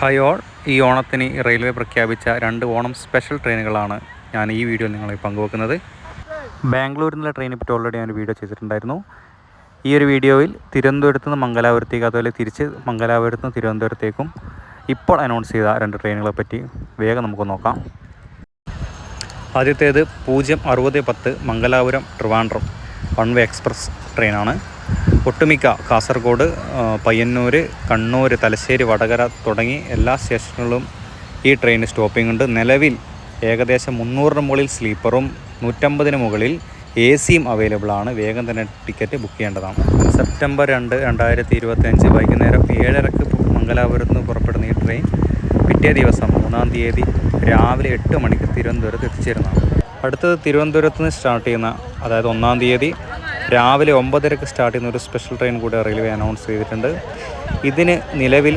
Hi all, ഈ ഓണത്തിന് railway പ്രഖ്യാപിച്ച 2 ഓണം സ്പെഷ്യൽ ട്രെയിനുകളാണ് ഞാൻ ഈ വീഡിയോയിൽ നിങ്ങളെ പങ്കുവെക്കുന്നത്. ബാംഗ്ലൂരിൽ നിന്നുള്ള ട്രെയിനെ പറ്റി ഓൾറെഡി ഞാൻ വീഡിയോ ചെയ്തിട്ടുണ്ടായിരുന്നു. ഈ ഒരു വീഡിയോയിൽ തിരുവനന്തപുരത്ത് നിന്ന് മംഗലാപുരത്തേക്ക്, അതുപോലെ തിരിച്ച് മംഗലാപുരത്ത് നിന്ന് തിരുവനന്തപുരത്തേക്കും ഇപ്പോൾ അനൗൺസ് ചെയ്ത 2 ട്രെയിനുകളെ പറ്റി വേഗം നമുക്ക് നോക്കാം. ആദ്യത്തേത് 06010 Mangalapuram Trivandrum one way express ട്രെയിനാണ്. ഒട്ടുമിക്ക കാസർഗോഡ്, പയ്യന്നൂർ, കണ്ണൂർ, തലശ്ശേരി, വടകര തുടങ്ങി എല്ലാ സ്റ്റേഷനുകളിലും ഈ ട്രെയിൻ സ്റ്റോപ്പിംഗ് ഉണ്ട്. നിലവിൽ ഏകദേശം 300-ന് മുകളിൽ സ്ലീപ്പറും 150-ന് മുകളിൽ AC-യും അവൈലബിൾ ആണ്. വേഗം തന്നെ ടിക്കറ്റ് ബുക്ക് ചെയ്യേണ്ടതാണ്. സെപ്റ്റംബർ 2, 2025 വൈകുന്നേരം 7:30 മംഗലാപുരത്ത് നിന്ന് പുറപ്പെടുന്ന ഈ ട്രെയിൻ പിറ്റേ ദിവസം 3-ാം തീയതി രാവിലെ 8 മണിക്ക് തിരുവനന്തപുരത്ത് എത്തിച്ചേരുന്നതാണ്. അടുത്തത് തിരുവനന്തപുരത്ത് നിന്ന് സ്റ്റാർട്ട് ചെയ്യുന്ന, അതായത് 1-ാം തീയതി രാവിലെ 9:30 സ്റ്റാർട്ട് ചെയ്യുന്ന ഒരു സ്പെഷ്യൽ ട്രെയിൻ കൂടെ റെയിൽവേ അനൗൺസ് ചെയ്തിട്ടുണ്ട്. ഇതിന് നിലവിൽ